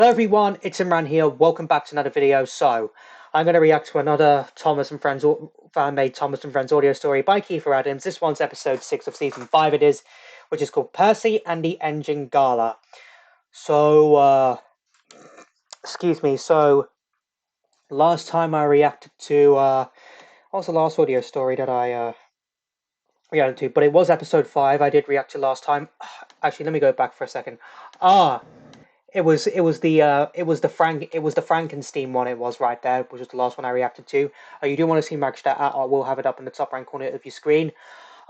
Hello everyone, it's Imran here. Welcome back to another video. So, I'm going to react to another Thomas and Friends fan-made Thomas and Friends audio story by Kiefer Adams. This one's episode 6 of season 5 it is, which is called Percy and the Engine Gala. So, excuse me, so last time I reacted to, what was the last audio story that I reacted to? But it was episode 5 I did react to last time. Actually, let me go back for a second. It was the Frankenstein one. It was right there, which was the last one I reacted to. You do want to see match that? I will have it up in the top right corner of your screen.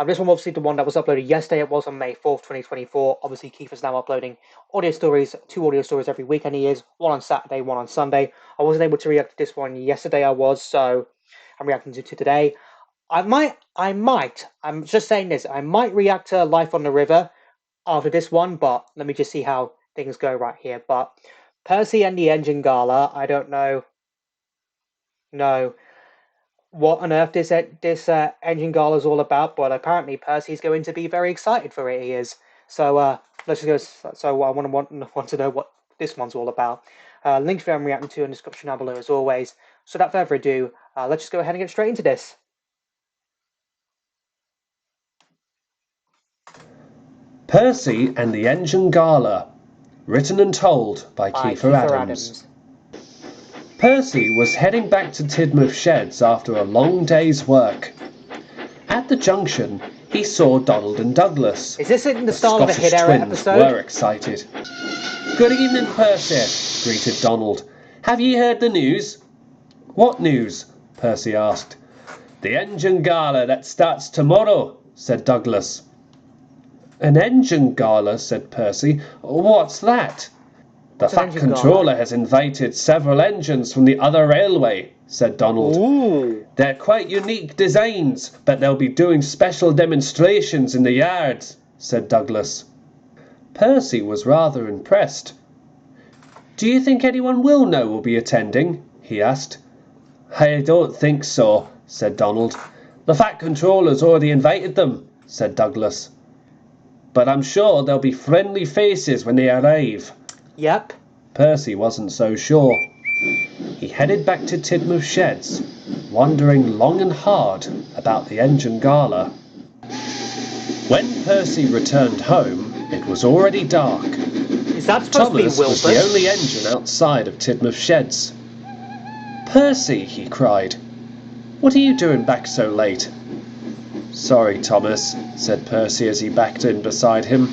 This one obviously the one that was uploaded yesterday. It was on May 4th, 2024. Obviously, Keith is now uploading two audio stories every weekend. He is one on Saturday, one on Sunday. I wasn't able to react to this one yesterday. So I'm reacting to today. I'm just saying this. I might react to Life on the River after this one, but let me just see how things go right here. But Percy and the Engine Gala, I don't know what on earth this Engine Gala is all about, but apparently Percy's going to be very excited for it. He is. So let's just go. So I want to know what this one's all about. Link to I'm reacting to in the description down below as always. So without further ado, let's just go ahead and get straight into this. Percy and the Engine Gala, written and told by Kiefer Adams. Percy was heading back to Tidmouth Sheds after a long day's work. At the junction, he saw Donald and Douglas. Is this in the style Scottish of a Hit Era twins episode? Were excited. "Good evening, Percy," greeted Donald. "Have ye heard the news?" "What news?" Percy asked. "The Engine Gala that starts tomorrow," said Douglas. "An engine gala," said Percy. "What's that?" "The Fat Controller has invited several engines from the other railway," said Donald. Ooh. "They're quite unique designs, but they'll be doing special demonstrations in the yards," said Douglas. Percy was rather impressed. "Do you think anyone we'll know will be attending?" he asked. "I don't think so," said Donald. "The Fat Controller's already invited them," said Douglas. "But I'm sure there'll be friendly faces when they arrive." Yep. Percy wasn't so sure. He headed back to Tidmouth Sheds, wondering long and hard about the Engine Gala. When Percy returned home, it was already dark. Is that supposed Thomas to be was the only engine outside of Tidmouth Sheds. "Percy," he cried, "what are you doing back so late?" "Sorry, Thomas," said Percy as he backed in beside him.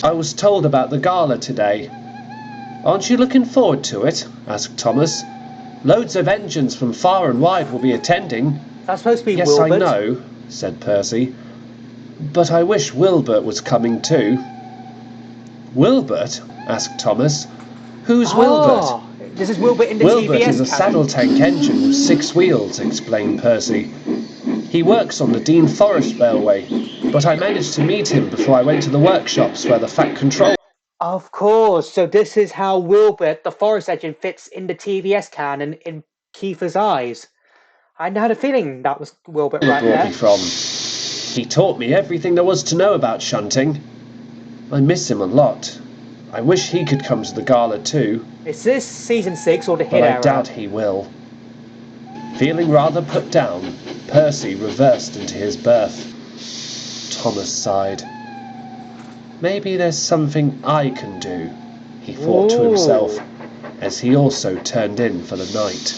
"I was told about the gala today." "Aren't you looking forward to it?" asked Thomas. "Loads of engines from far and wide will be attending." That's supposed to be "Yes, Wilbert. I know," said Percy. "But I wish Wilbert was coming too." "Wilbert?" asked Thomas. "Who's Wilbert?" This is Wilbert in the "Wilbert TVS is a saddle tank engine with 6 wheels," explained Percy. "He works on the Dean Forest Railway, but I managed to meet him before I went to the workshops where the Fat Control..." Of course, so this is how Wilbert, the Forest engine, fits in the TVS canon in Kiefer's eyes. I had a feeling that was Wilbert right brought there. me from. "He taught me everything there was to know about shunting. I miss him a lot. I wish he could come to the gala too." Is this season 6 or the Hit "But Era? I doubt he will." Feeling rather put down, Percy reversed into his berth. Thomas sighed. "Maybe there's something I can do," he thought to himself, as he also turned in for the night.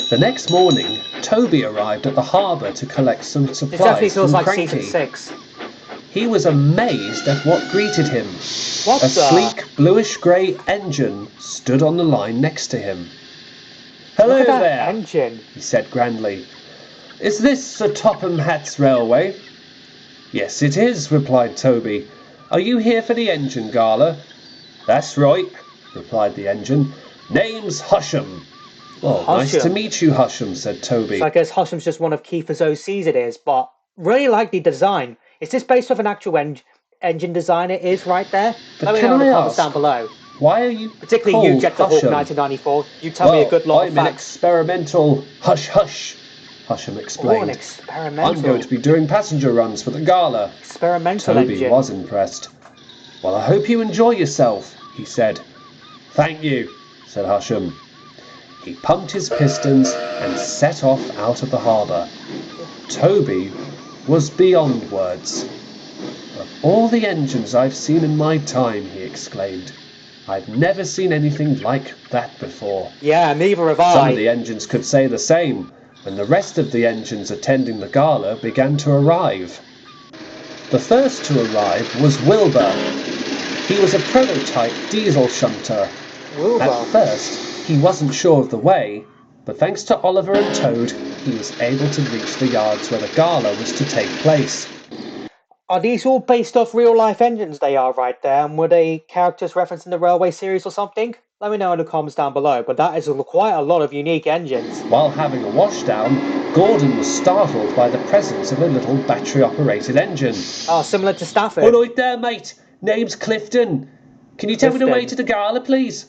The next morning, Toby arrived at the harbour to collect some It definitely supplies feels from like Cranky. season 6. He was amazed at what greeted him. What A the? sleek, bluish-grey engine stood on the line next to him. "Hello Look at that there," engine. he said grandly. "Is this Sir Topham Hatt's railway?" "Yes, it is," replied Toby. "Are you here for the Engine Gala?" "That's right," replied the engine. "Name's Husham." "Oh, nice to meet you, Husham," said Toby. So I guess Husham's just one of Kiefer's OCs it is, but really like the design. Is this based off an actual engine design? It is right there. Let me know in the comments down below. Why are you Particularly you, called Jet the Hawk Husham? 1994. You tell me a good lot of I'm an facts. experimental hush-hush, Husham explained. Oh, an experimental. I'm going to be doing passenger runs for the gala. Experimental Toby engine. was impressed. "Well, I hope you enjoy yourself," he said. "Thank you," said Husham. He pumped his pistons and set off out of the harbour. Toby was beyond words. "Of all the engines I've seen in my time," he exclaimed, "I've never seen anything like that before." Yeah, neither have Some I. of the engines could say the same when the rest of the engines attending the gala began to arrive. The first to arrive was Wilbur. He was a prototype diesel shunter. Wilbur. At first, he wasn't sure of the way, but thanks to Oliver and Toad, he was able to reach the yards where the gala was to take place. Are these all based off real-life engines they are right there, and were they characters referenced in the Railway series or something? Let me know in the comments down below, but that is quite a lot of unique engines. While having a washdown, Gordon was startled by the presence of a little battery-operated engine. Oh, similar to Stafford. "All right there, mate. Name's Clifton. Can you tell me the way Clifton. to the gala, please?"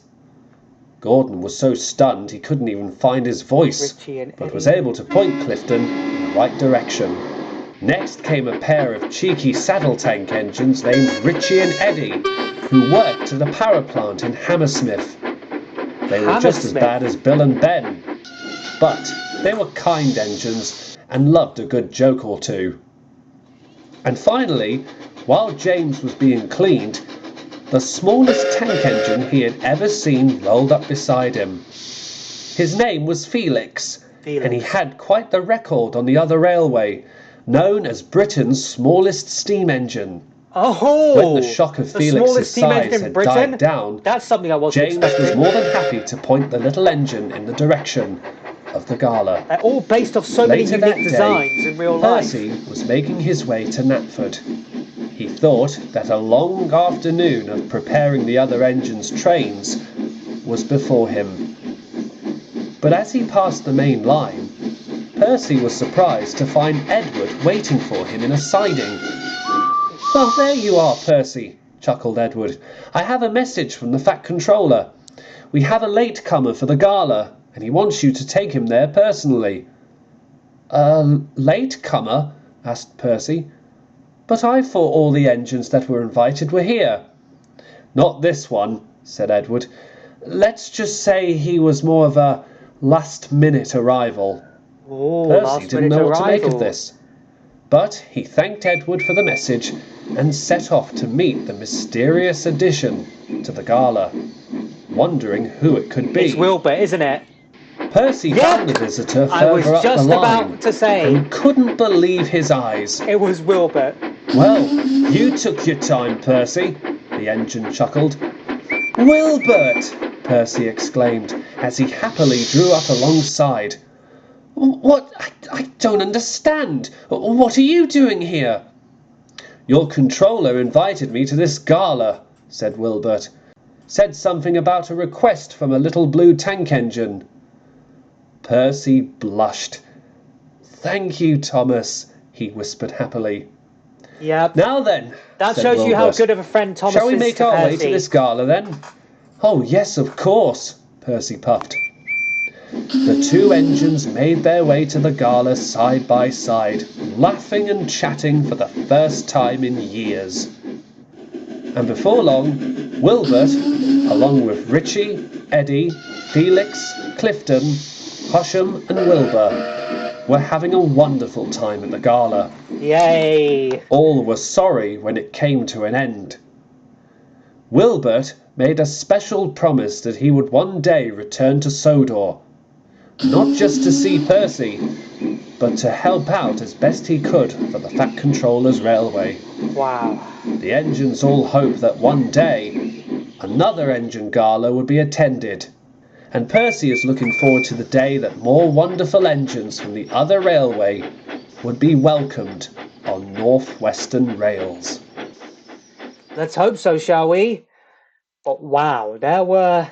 Gordon was so stunned he couldn't even find his voice, Richie and but was Eddie. able to point Clifton in the right direction. Next came a pair of cheeky saddle tank engines named Richie and Eddie, who worked at a power plant in Hammersmith. They were just as bad as Bill and Ben, but they were kind engines and loved a good joke or two. And finally, while James was being cleaned, the smallest tank engine he had ever seen rolled up beside him. His name was Felix, and he had quite the record on the other railway, known as Britain's smallest steam engine. Oh, when the shock of Felix's size had died down, that's something I wasn't James expecting. was more than happy to point the little engine in the direction of the gala. They're all based off so many unique designs in real life. Percy was making his way to Knapford. He thought that a long afternoon of preparing the other engine's trains was before him. But as he passed the main line, Percy was surprised to find Edward waiting for him in a siding. "Oh, there you are, Percy," chuckled Edward. "I have a message from the Fat Controller. We have a latecomer for the gala, and he wants you to take him there personally." "A latecomer?" asked Percy. "But I thought all the engines that were invited were here." "Not this one," said Edward. "Let's just say he was more of a last-minute arrival." Percy didn't know what to make of this. But he thanked Edward for the message and set off to meet the mysterious addition to the gala, wondering who it could be. It's Wilbur, isn't it? Percy found the visitor further up the line and couldn't believe his eyes. It was Wilbur. "Well, you took your time, Percy," the engine chuckled. "Wilbert!" Percy exclaimed as he happily drew up alongside. "What? I don't understand. What are you doing here?" "Your controller invited me to this gala," said Wilbert. "Said something about a request from a little blue tank engine." Percy blushed. "Thank you, Thomas," he whispered happily. Yep. "Now then," that said shows Wilbert, you how good of a friend Thomas is. "Shall we make our way to this gala then?" "Oh, yes, of course," Percy puffed. The two engines made their way to the gala side by side, laughing and chatting for the first time in years. And before long, Wilbert, along with Richie, Eddie, Felix, Clifton, Husham and Wilbur, were having a wonderful time at the gala. Yay! All were sorry when it came to an end. Wilbert made a special promise that he would one day return to Sodor, not just to see Percy, but to help out as best he could for the Fat Controller's railway. Wow. The engines all hoped that one day another engine gala would be attended, and Percy is looking forward to the day that more wonderful engines from the other railway would be welcomed on Northwestern rails. Let's hope so, shall we? But wow, there were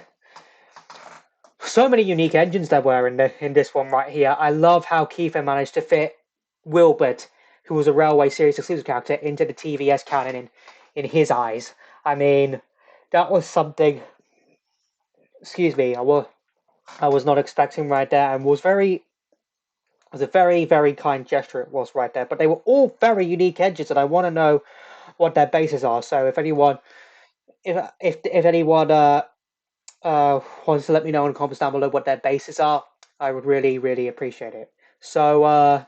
so many unique engines there were in this one right here. I love how Kiefer managed to fit Wilbert, who was a Railway Series exclusive character, into the TVS canon in his eyes. I mean, that was something. Excuse me, I was not expecting right there, and was a very, very kind gesture it was right there. But they were all very unique engines, and I want to know what their bases are. So if anyone wants to let me know in the comments down below what their bases are, I would really, really appreciate it. So,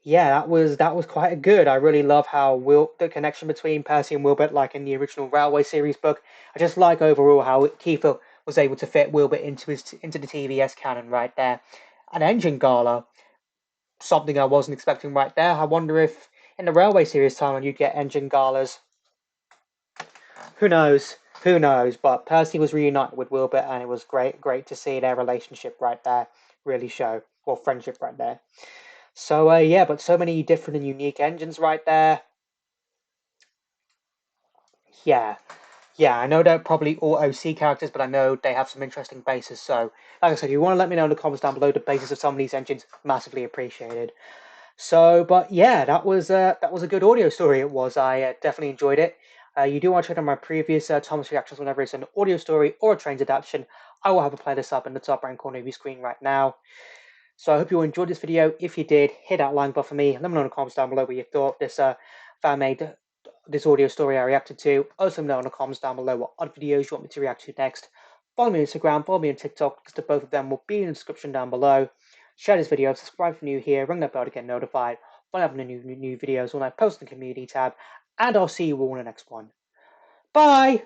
yeah, that was quite good. I really love how the connection between Percy and Wilbert, like in the original Railway series book. I just like overall how Kiefer was able to fit Wilbert into the TVS canon right there. An engine gala, something I wasn't expecting right there. I wonder if in the Railway series timeline you'd get engine galas. Who knows? Who knows? But Percy was reunited with Wilbur, and it was great to see their relationship right there really show, or friendship right there. So yeah, but so many different and unique engines right there. Yeah, yeah. I know they're probably all OC characters, but I know they have some interesting bases. So, like I said, if you want to let me know in the comments down below the bases of some of these engines, massively appreciated. So, but yeah, that was a good audio story. It was. I definitely enjoyed it. You do want to check out my previous Thomas reactions whenever it's an audio story or a trains adaptation. I will have a playlist up in the top right corner of your screen right now. So I hope you enjoyed this video. If you did, hit that like button for me. Let me know in the comments down below what you thought this fan made this audio story I reacted to. Also, let me know in the comments down below what other videos you want me to react to next. Follow me on Instagram, follow me on TikTok, because both of them will be in the description down below. Share this video, subscribe if you're new here, ring that bell to get notified when I have new videos when I post in the community tab, and I'll see you all in the next one. Bye!